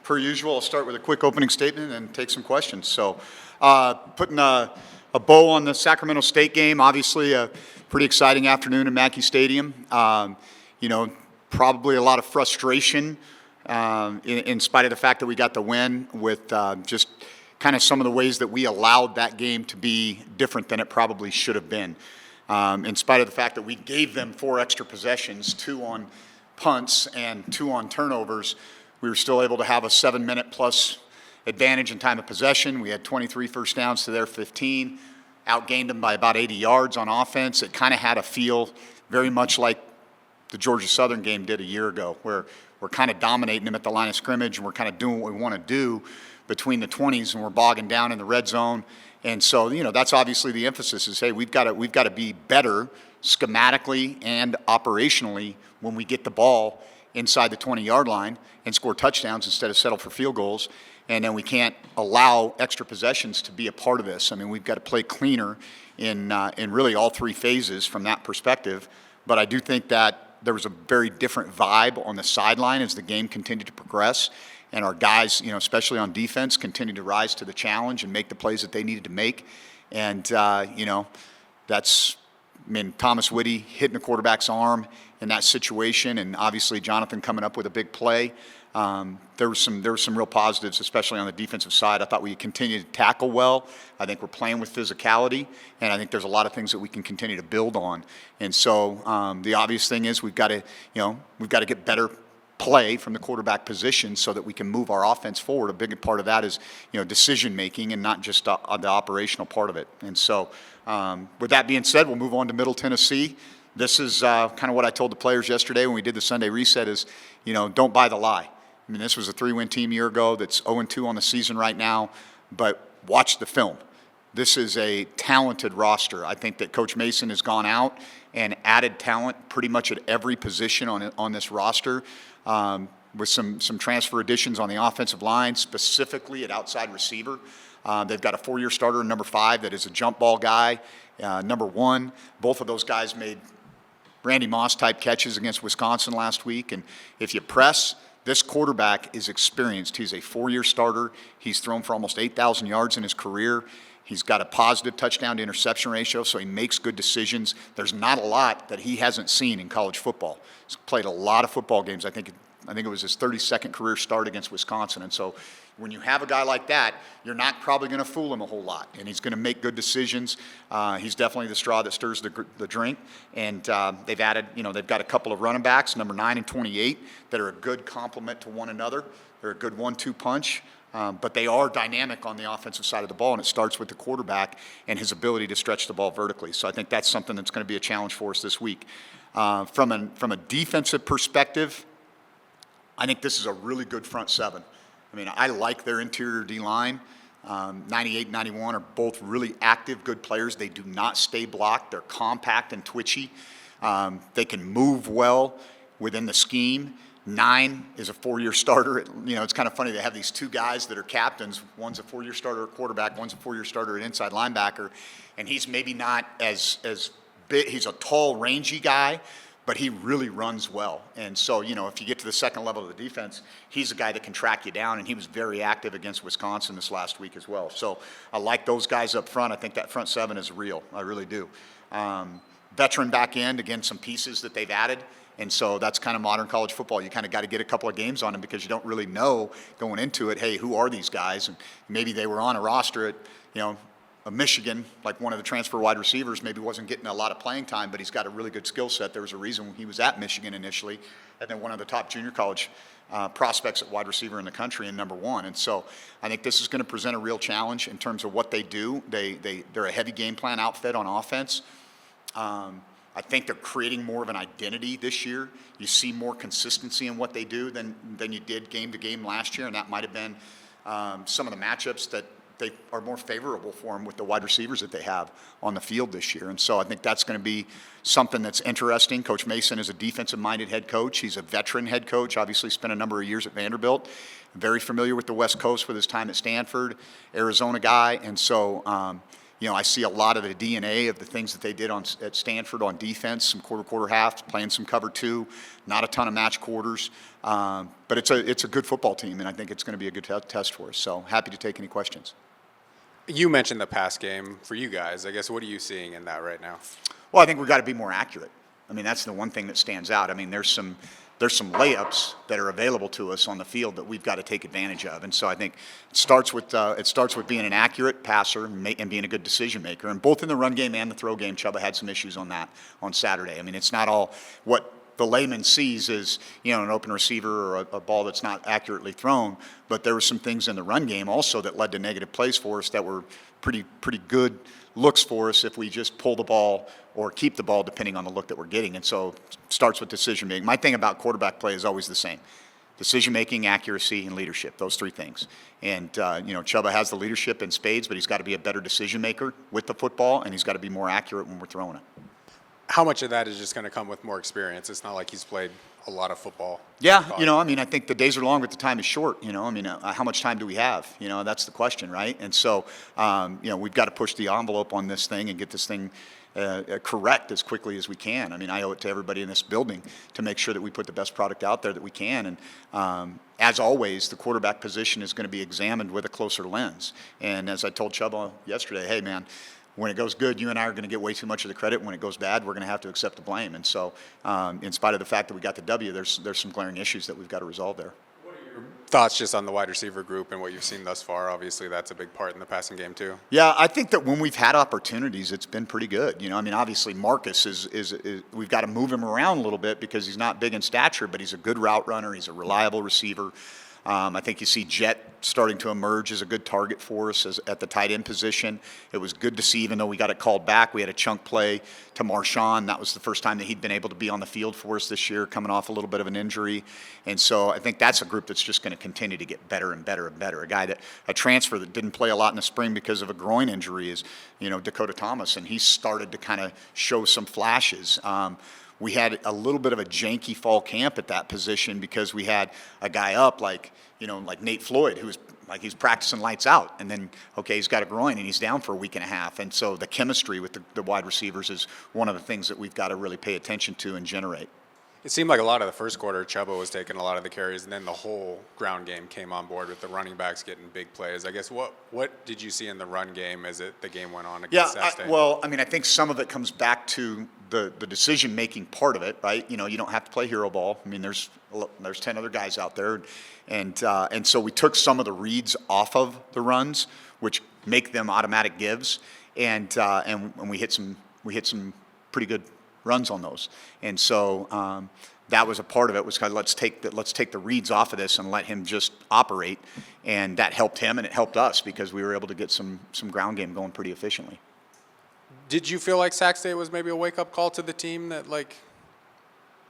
Per usual, I'll start with a quick opening statement and take some questions. So, putting a bow on the Sacramento State game, obviously a pretty exciting afternoon in Mackey Stadium. Probably a lot of frustration in spite of the fact that we got the win with just kind of some of the ways that we allowed that game to be different than it probably should have been. In spite of the fact that we gave them 4 extra possessions, 2 on punts and 2 on turnovers, we were still able to have a 7-minute plus advantage in time of possession. We had 23 first downs to their 15, outgained them by about 80 yards on offense. It kind of had a feel very much like the Georgia Southern game did a year ago, where we're kind of dominating them at the line of scrimmage and we're kind of doing what we want to do between the 20s, and we're bogging down in the red zone. And so, that's obviously the emphasis is, hey, we've got to be better schematically and operationally when we get the ball inside the 20-yard line and score touchdowns instead of settle for field goals. And then we can't allow extra possessions to be a part of this. I mean, we've got to play cleaner in really all 3 phases from that perspective. But I do think that there was a very different vibe on the sideline as the game continued to progress. And our guys, especially on defense, continued to rise to the challenge and make the plays that they needed to make. And, that's, Thomas Whitty hitting the quarterback's arm in that situation, and obviously Jonathan coming up with a big play. There were some real positives, especially on the defensive side. I thought we continued to tackle well. I think we're playing with physicality, and I think there's a lot of things that we can continue to build on. And so the obvious thing is we've got to get better play from the quarterback position so that we can move our offense forward. A big part of that is decision making and not just the operational part of it. And so with that being said, we'll move on to Middle Tennessee. This is kind of what I told the players yesterday when we did the Sunday reset is, don't buy the lie. I mean, this was a 3-win team a year ago that's 0-2 on the season right now, but watch the film. This is a talented roster. I think that Coach Mason has gone out and added talent pretty much at every position on this roster, with some transfer additions on the offensive line, specifically at outside receiver. They've got a 4-year starter, number 5, that is a jump ball guy. Number 1, both of those guys made Randy Moss-type catches against Wisconsin last week. And if you press, this quarterback is experienced. He's a 4-year starter. He's thrown for almost 8,000 yards in his career. He's got a positive touchdown to interception ratio, so he makes good decisions. There's not a lot that he hasn't seen in college football. He's played a lot of football games. I think it was his 32nd career start against Wisconsin. And so when you have a guy like that, you're not probably going to fool him a whole lot, and he's going to make good decisions. He's definitely the straw that stirs the drink. And they've added, they've got a couple of running backs, number 9 and 28, that are a good complement to one another. They're a good 1-2 punch. But they are dynamic on the offensive side of the ball, and it starts with the quarterback and his ability to stretch the ball vertically. So I think that's something that's going to be a challenge for us this week. From a defensive perspective, I think this is a really good front 7. I mean, I like their interior D-line. 98 and 91 are both really active, good players. They do not stay blocked. They're compact and twitchy. They can move well within the scheme. 9 is a 4-year starter. It's kind of funny. They have these 2 guys that are captains. One's a 4-year starter at quarterback. One's a 4-year starter at inside linebacker. And he's maybe not as big. He's a tall, rangy guy, but he really runs well. And so, if you get to the second level of the defense, he's a guy that can track you down, and he was very active against Wisconsin this last week as well. So I like those guys up front. I think that front 7 is real. I really do. Veteran back end, again, some pieces that they've added. And so that's kind of modern college football. You kind of got to get a couple of games on them because you don't really know going into it, hey, who are these guys? And maybe they were on a roster at, a Michigan, like one of the transfer wide receivers, maybe wasn't getting a lot of playing time, but he's got a really good skill set. There was a reason he was at Michigan initially, and then one of the top junior college prospects at wide receiver in the country and number 1. And so I think this is going to present a real challenge in terms of what they do. They're a heavy game plan outfit on offense. I think they're creating more of an identity this year. You see more consistency in what they do than you did game to game last year, and that might have been some of the matchups that they are more favorable for them with the wide receivers that they have on the field this year. And so I think that's going to be something that's interesting. Coach Mason is a defensive-minded head coach. He's a veteran head coach, obviously spent a number of years at Vanderbilt, very familiar with the West Coast with his time at Stanford, Arizona guy. And so, I see a lot of the DNA of the things that they did at Stanford on defense, some quarter halves, playing some cover two, not a ton of match quarters. But it's a good football team, and I think it's going to be a good test for us. So happy to take any questions. You mentioned the pass game for you guys. I guess what are you seeing in that right now? Well, I think we've got to be more accurate. I mean, that's the one thing that stands out. I mean, there's some layups that are available to us on the field that we've got to take advantage of. And so I think it starts with being an accurate passer and being a good decision maker. And both in the run game and the throw game, Chuba had some issues on that on Saturday. I mean, it's not all what the layman sees is, an open receiver or a ball that's not accurately thrown, but there were some things in the run game also that led to negative plays for us that were pretty good looks for us if we just pull the ball or keep the ball depending on the look that we're getting. And so it starts with decision making. My thing about quarterback play is always the same: decision making, accuracy, and leadership. Those three things. And Chuba has the leadership in spades, but he's got to be a better decision maker with the football, and he's got to be more accurate when we're throwing it. How much of that is just going to come with more experience? It's not like he's played a lot of football. Yeah, I think the days are long, but the time is short. How much time do we have? That's the question, right? And so, we've got to push the envelope on this thing and get this thing correct as quickly as we can. I mean, I owe it to everybody in this building to make sure that we put the best product out there that we can. And as always, the quarterback position is going to be examined with a closer lens. And as I told Chuba yesterday, hey, man, when it goes good, you and I are going to get way too much of the credit. When it goes bad, we're going to have to accept the blame. And so, in spite of the fact that we got the W, there's some glaring issues that we've got to resolve there. What are your thoughts just on the wide receiver group and what you've seen thus far? Obviously, that's a big part in the passing game too. Yeah, I think that when we've had opportunities, it's been pretty good. Obviously Marcus is we've got to move him around a little bit because he's not big in stature, but he's a good route runner. He's a reliable receiver. I think you see Jet starting to emerge as a good target for us at the tight end position. It was good to see, even though we got it called back, we had a chunk play to Marshawn. That was the first time that he'd been able to be on the field for us this year, coming off a little bit of an injury. And so I think that's a group that's just going to continue to get better and better and better. A transfer that didn't play a lot in the spring because of a groin injury is, Dakota Thomas, and he started to kind of show some flashes. We had a little bit of a janky fall camp at that position because we had a guy up like Nate Floyd, who was like he's practicing lights out, and then he's got a groin and he's down for a week and a half. And so the chemistry with the wide receivers is one of the things that we've got to really pay attention to and generate. It seemed like a lot of the first quarter, Chuba was taking a lot of the carries, and then the whole ground game came on board with the running backs getting big plays. I guess what did you see in the run game as the game went on against Sac State? I think some of it comes back to the decision-making part of it, right? You don't have to play hero ball. I mean, there's 10 other guys out there, and so we took some of the reads off of the runs, which make them automatic gives, and we hit some pretty good runs on those. And so that was a part of it, was kind of let's take the reads off of this and let him just operate. And that helped him and it helped us because we were able to get some ground game going pretty efficiently. Did you feel like Sac State was maybe a wake-up call to the team that,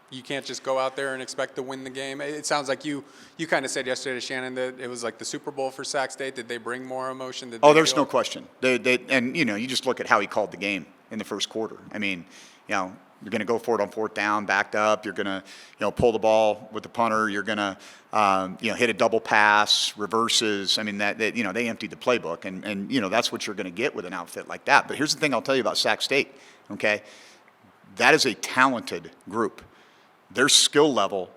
you can't just go out there and expect to win the game? It sounds like you kind of said yesterday to Shannon that it was like the Super Bowl for Sac State. Did they bring more emotion? There's no question. You just look at how he called the game in the first quarter. I mean, you're going to go for it on fourth down, backed up. You're going to, pull the ball with the punter. You're going to, hit a double pass, reverses. I mean, they emptied the playbook, and that's what you're going to get with an outfit like that. But here's the thing I'll tell you about Sac State, okay? That is a talented group. Their skill level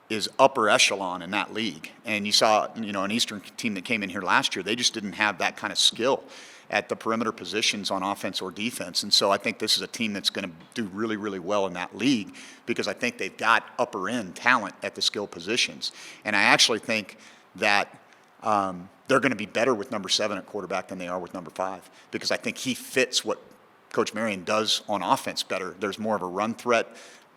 is upper echelon in that league. And you saw, an Eastern team that came in here last year, they just didn't have that kind of skill at the perimeter positions on offense or defense. And so I think this is a team that's going to do really, really well in that league because I think they've got upper end talent at the skill positions. And I actually think that they're going to be better with number 7 at quarterback than they are with number 5 because I think he fits what Coach Marion does on offense better. There's more of a run threat,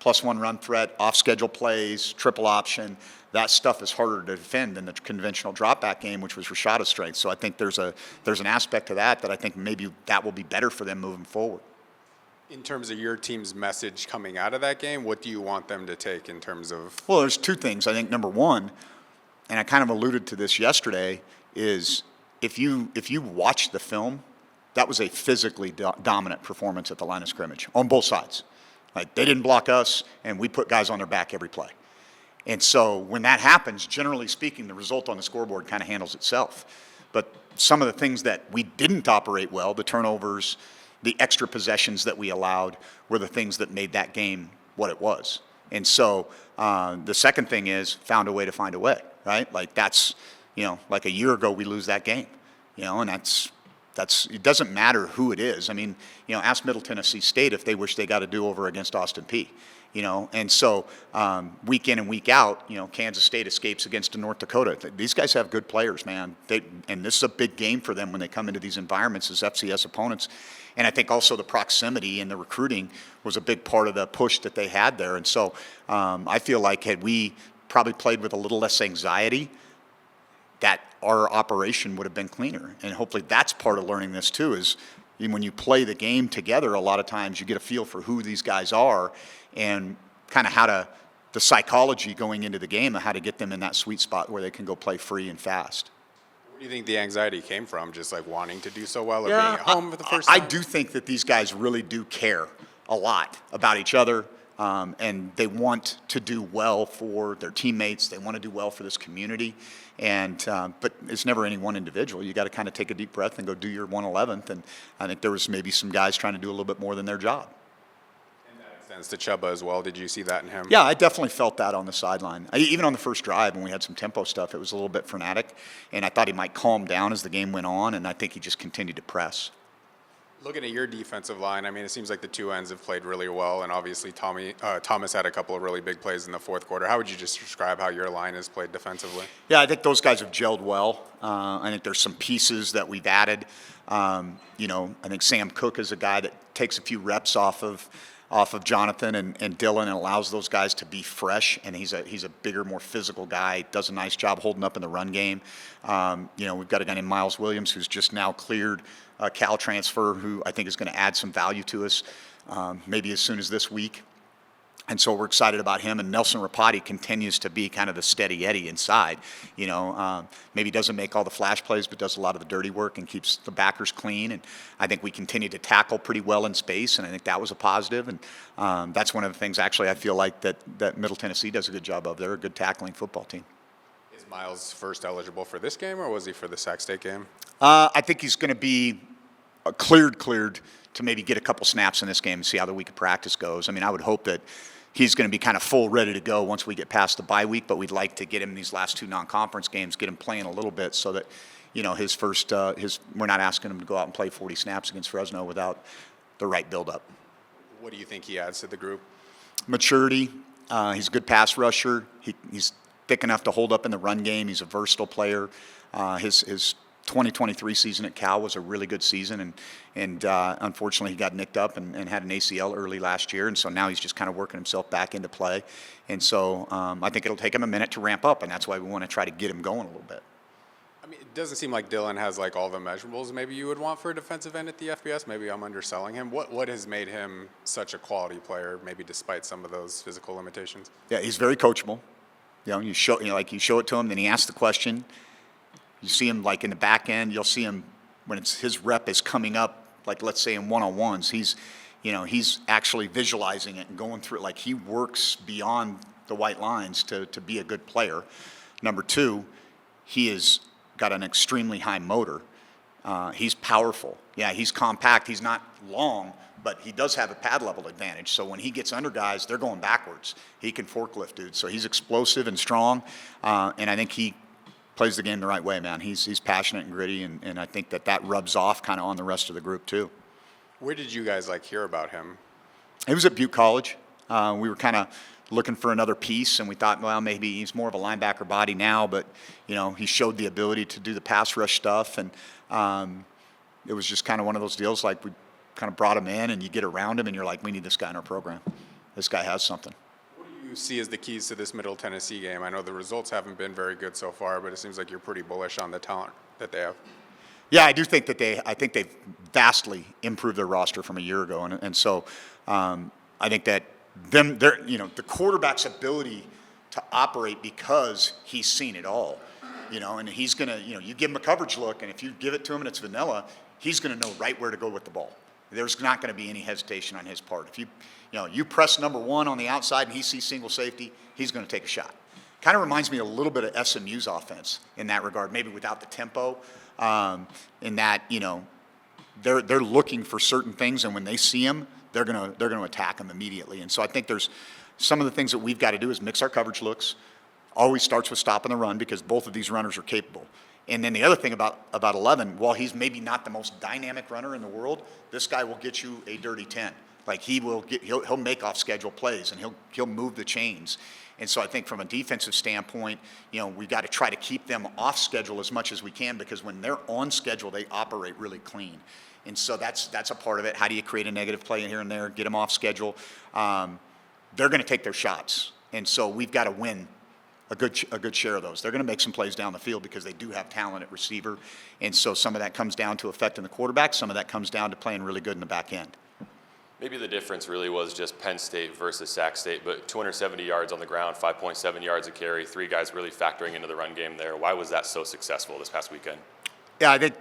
+1 run threat, off-schedule plays, triple option. That stuff is harder to defend than the conventional drop-back game, which was Rashada's strength. So I think there's an aspect to that I think maybe that will be better for them moving forward. In terms of your team's message coming out of that game, what do you want them to take in terms of? Well, there's two things. I think number one, and I kind of alluded to this yesterday, is if you watch the film, that was a physically dominant performance at the line of scrimmage on both sides. Like, they didn't block us, and we put guys on their back every play. And so when that happens, generally speaking, the result on the scoreboard kind of handles itself. But some of the things that we didn't operate well, the turnovers, the extra possessions that we allowed, were the things that made that game what it was. And so the second thing is found a way to find a way, right? Like that's, like a year ago we lose that game, and that's it doesn't matter who it is. I mean, ask Middle Tennessee State if they wish they got a do-over against Austin Peay. And so week in and week out, Kansas State escapes against North Dakota. These guys have good players, man. And this is a big game for them when they come into these environments as FCS opponents. And I think also the proximity and the recruiting was a big part of the push that they had there. And so I feel like had we probably played with a little less anxiety, that our operation would have been cleaner. And hopefully that's part of learning this too, is when you play the game together, a lot of times you get a feel for who these guys are and kind of the psychology going into the game of how to get them in that sweet spot where they can go play free and fast. Where do you think the anxiety came from? Just like wanting to do so well or being at home for the first I time? do think that these guys really do care a lot about each other, and they want to do well for their teammates. They want to do well for this community. And but it's never any one individual. You got to kind of take a deep breath and go do your 111th. And I think there was maybe some guys trying to do a little bit more than their job. And that extends to Chuba as well. Did you see that in him? Yeah, I definitely felt that on the sideline. Even on the first drive when we had some tempo stuff, it was a little bit frenetic. And I thought he might calm down as the game went on, and I think he just continued to press. Looking at your defensive line, I mean, it seems like the two ends have played really well, and obviously Thomas had a couple of really big plays in the fourth quarter. How would you just describe how your line has played defensively? Yeah, I think those guys have gelled well. I think there's some pieces that we've added. I think Sam Cook is a guy that takes a few reps off of Jonathan and Dylan and allows those guys to be fresh. And he's a bigger, more physical guy. Does a nice job holding up in the run game. We've got a guy named Miles Williams who's just now cleared a Cal transfer who I think is going to add some value to us, maybe as soon as this week. And so we're excited about him. And Nelson Rapati continues to be kind of the steady Eddie inside. Maybe doesn't make all the flash plays, but does a lot of the dirty work and keeps the backers clean. And I think we continue to tackle pretty well in space, and I think that was a positive. And that's one of the things, actually, I feel like that Middle Tennessee does a good job of. They're a good tackling football team. Is Miles first eligible for this game, or was he for the Sac State game? I think he's going to be cleared to maybe get a couple snaps in this game and see how the week of practice goes. I mean, I would hope that he's going to be kind of full, ready to go once we get past the bye week, but we'd like to get him in these last two non-conference games, get him playing a little bit so that, his first, we're not asking him to go out and play 40 snaps against Fresno without the right build-up. What do you think he adds to the group? Maturity. He's a good pass rusher. He's thick enough to hold up in the run game. He's a versatile player. His 2023 season at Cal was a really good season, and unfortunately he got nicked up and had an ACL early last year, and so now he's just kind of working himself back into play. And so I think it'll take him a minute to ramp up, and that's why we want to try to get him going a little bit. I mean, it doesn't seem like Dylan has like all the measurables maybe you would want for a defensive end at the FBS. Maybe I'm underselling him. What has made him such a quality player, maybe despite some of those physical limitations? Yeah, he's very coachable. You show it to him, then he asks the question. You see him like in the back end. You'll see him when his rep is coming up, like let's say in one-on-ones. He's actually visualizing it and going through it. Like he works beyond the white lines to be a good player. Number two, he has got an extremely high motor. He's powerful. Yeah, he's compact. He's not long, but he does have a pad level advantage. So when he gets under guys, they're going backwards. He can forklift dudes. So he's explosive and strong, and I think he plays the game the right way, man. He's passionate and gritty, and I think that rubs off kind of on the rest of the group too. Where did you guys hear about him? He was at Butte College. We were kind of looking for another piece, and we thought, well, maybe he's more of a linebacker body now, but he showed the ability to do the pass rush stuff, and it was just kind of one of those deals. Like we kind of brought him in, and you get around him, and you're like, we need this guy in our program. This guy has something. You see as the keys to this Middle Tennessee game? I know the results haven't been very good so far, but it seems like you're pretty bullish on the talent that they have. Yeah, I do think that I think they've vastly improved their roster from a year ago, and so I think that the quarterback's ability to operate because he's seen it all, and he's gonna, you give him a coverage look, and if you give it to him and it's vanilla, he's gonna know right where to go with the ball. There's not going to be any hesitation on his part. If you press number one on the outside and he sees single safety, he's going to take a shot. Kind of reminds me a little bit of SMU's offense in that regard, maybe without the tempo, in that, they're looking for certain things, and when they see them, they're gonna attack them immediately. And so I think there's some of the things that we've got to do is mix our coverage looks. Always starts with stopping the run because both of these runners are capable. And then the other thing about 11, while he's maybe not the most dynamic runner in the world, this guy will get you a dirty 10. Like he'll make off schedule plays and he'll move the chains. And so I think from a defensive standpoint, we got to try to keep them off schedule as much as we can, because when they're on schedule, they operate really clean. And so that's a part of it. How do you create a negative play here and there, get them off schedule? They're going to take their shots. And so we've got to win a good share of those. They're going to make some plays down the field because they do have talent at receiver. And so some of that comes down to affecting the quarterback. Some of that comes down to playing really good in the back end. Maybe the difference really was just Penn State versus Sac State, but 270 yards on the ground, 5.7 yards a carry, 3 guys really factoring into the run game there. Why was that so successful this past weekend? Yeah, I think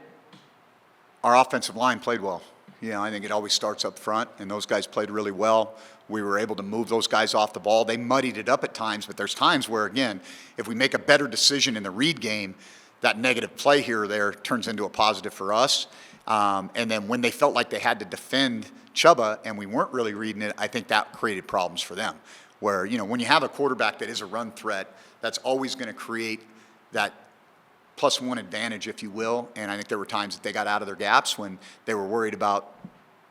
our offensive line played well. I think it always starts up front, and those guys played really well. We were able to move those guys off the ball. They muddied it up at times, but there's times where, again, if we make a better decision in the read game, that negative play here or there turns into a positive for us. And then when they felt like they had to defend Chuba and we weren't really reading it, I think that created problems for them. Where, when you have a quarterback that is a run threat, that's always going to create that +1 advantage, if you will. And I think there were times that they got out of their gaps when they were worried about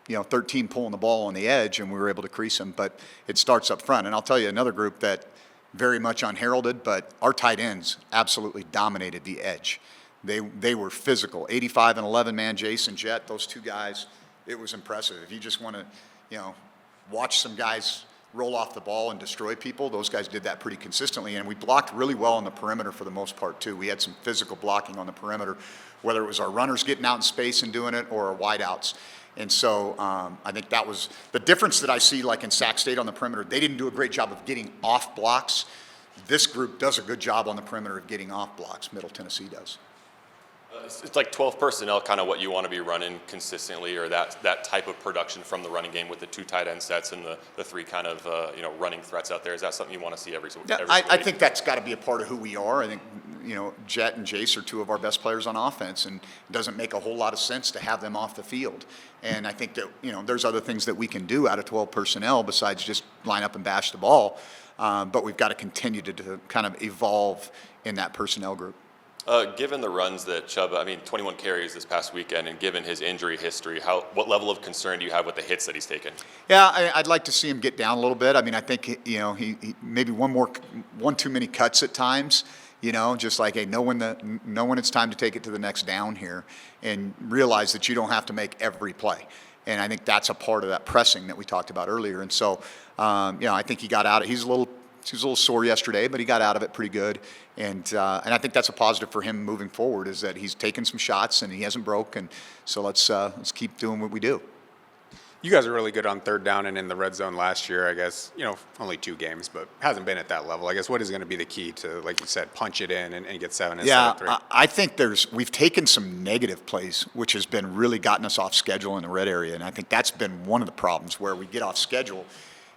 13 pulling the ball on the edge, and we were able to crease them. But it starts up front. And I'll tell you another group that very much unheralded, but our tight ends absolutely dominated the edge. They were physical. 85 and 11 man, Jason Jett, those two guys, it was impressive. If you just want to, watch some guys roll off the ball and destroy people, those guys did that pretty consistently. And we blocked really well on the perimeter for the most part, too. We had some physical blocking on the perimeter, whether it was our runners getting out in space and doing it or our wideouts. And so I think that was the difference that I see, like in Sac State on the perimeter. They didn't do a great job of getting off blocks. This group does a good job on the perimeter of getting off blocks. Middle Tennessee does. It's like 12 personnel, kind of what you want to be running consistently, or that type of production from the running game with the 2 tight end sets and the 3 kind of running threats out there. Is that something you want to see every Yeah, I think that's got to be a part of who we are. I think Jet and Jace are 2 of our best players on offense, and it doesn't make a whole lot of sense to have them off the field. And I think that there's other things that we can do out of 12 personnel besides just line up and bash the ball. But we've got to continue to kind of evolve in that personnel group. Given the runs that Chuba, 21 carries this past weekend, and given his injury history, what level of concern do you have with the hits that he's taken? Yeah, I'd like to see him get down a little bit. I think he maybe one too many cuts at times. Just like, hey, know when it's time to take it to the next down here, and realize that you don't have to make every play. And I think that's a part of that pressing that we talked about earlier. And so, I think he got out. He was a little sore yesterday, but he got out of it pretty good. And I think that's a positive for him moving forward, is that he's taken some shots and he hasn't broke. And so let's keep doing what we do. You guys are really good on third down and in the red zone last year, I guess. Only 2 games, but hasn't been at that level. I guess what is going to be the key to, like you said, punch it in and get 7 instead of 3? I think we've taken some negative plays, which has been really gotten us off schedule in the red area. And I think that's been one of the problems, where we get off schedule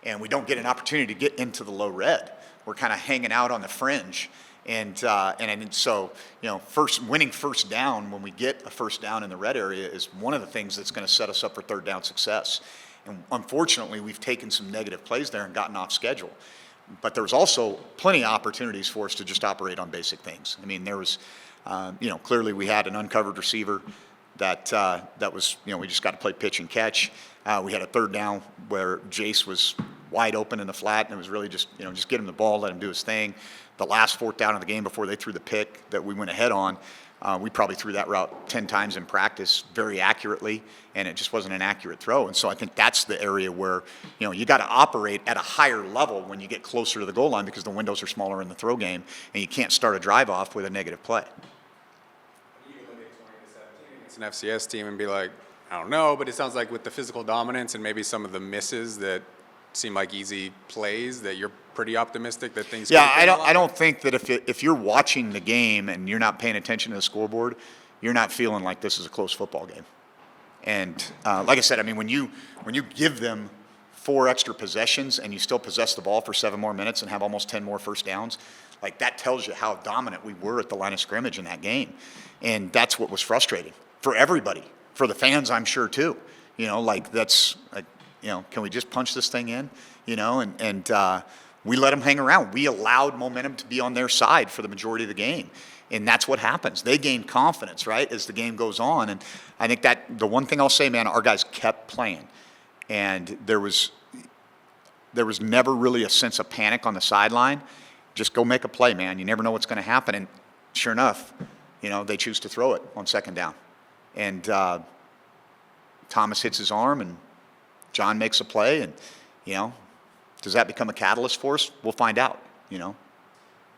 and we don't get an opportunity to get into the low red. We're kind of hanging out on the fringe. And so, winning first down when we get a first down in the red area is one of the things that's going to set us up for third down success. And unfortunately, we've taken some negative plays there and gotten off schedule. But there's also plenty of opportunities for us to just operate on basic things. There was, clearly we had an uncovered receiver that was, we just got to play pitch and catch. We had a third down where Jace was wide open in the flat, and it was really just get him the ball, let him do his thing. The last 4th down of the game before they threw the pick that we went ahead on, we probably threw that route 10 times in practice very accurately, and it just wasn't an accurate throw. And so I think that's the area where, you got to operate at a higher level when you get closer to the goal line, because the windows are smaller in the throw game, and you can't start a drive off with a negative play. You can look at 20-17 against an FCS team and be like, I don't know, but it sounds like with the physical dominance and maybe some of the misses that seem like easy plays, that you're pretty optimistic that things. Yeah, I don't think that if you're watching the game and you're not paying attention to the scoreboard, you're not feeling like this is a close football game. And like I said, when you give them 4 extra possessions and you still possess the ball for 7 more minutes and have almost 10 more first downs, Like, that tells you how dominant we were at the line of scrimmage in that game. And that's what was frustrating for everybody, for the fans, I'm sure, too. You know, like, that's, like, you know, can we just punch this thing in? You know, and we let them hang around. We allowed momentum to be on their side for the majority of the game. And that's what happens. They gain confidence, right, as the game goes on. And I think that the one thing I'll say, man, our guys kept playing. And there was never really a sense of panic on the sideline. Just go make a play, man. You never know what's going to happen. And sure enough, you know, they choose to throw it on second down. And Thomas hits his arm, and John makes a play. And, you know, does that become a catalyst for us? We'll find out, you know.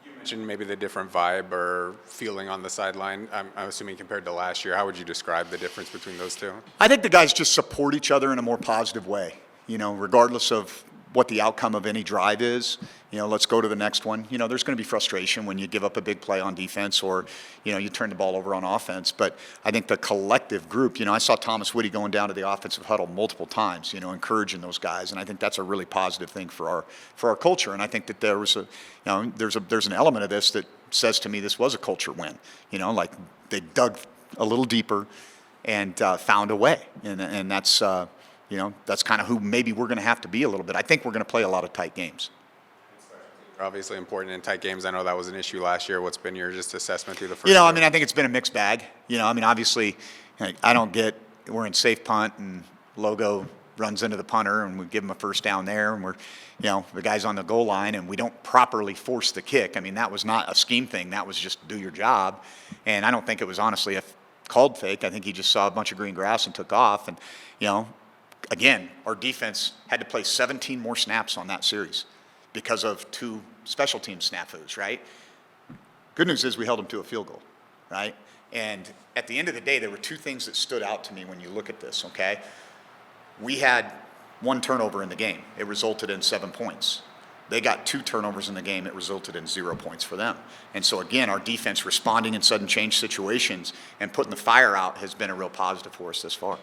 You mentioned maybe the different vibe or feeling on the sideline. I'm assuming compared to last year. How would you describe the difference between those two? I think the guys just support each other in a more positive way, you know, regardless of what the outcome of any drive is. You know, let's go to the next one. You know, there's going to be frustration when you give up a big play on defense or, you know, you turn the ball over on offense. But I think the collective group, you know, I saw Thomas Whitty going down to the offensive huddle multiple times, you know, encouraging those guys. And I think that's a really positive thing for our culture. And I think that there was a, you know, there's an element of this that says to me this was a culture win. You know, like they dug a little deeper and found a way. And that's, you know, that's kind of who maybe we're going to have to be a little bit. I think we're going to play a lot of tight games. Obviously important in tight games. I know that was an issue last year. What's been your just assessment through the first You know, year? I mean, I think it's been a mixed bag. You know, I mean, obviously, like, I don't get, we're in safe punt and Logo runs into the punter and we give him a first down there and we're, you know, the guy's on the goal line and we don't properly force the kick. I mean, that was not a scheme thing. That was just do your job. And I don't think it was honestly a called fake. I think he just saw a bunch of green grass and took off. And, you know, again, our defense had to play 17 more snaps on that series because of 2 special team snafus, right? Good news is we held them to a field goal, right? And at the end of the day, there were 2 things that stood out to me when you look at this, okay? We had 1 turnover in the game. It resulted in 7 points. They got 2 turnovers in the game. It resulted in 0 points for them. And so, again, our defense responding in sudden change situations and putting the fire out has been a real positive for us this far.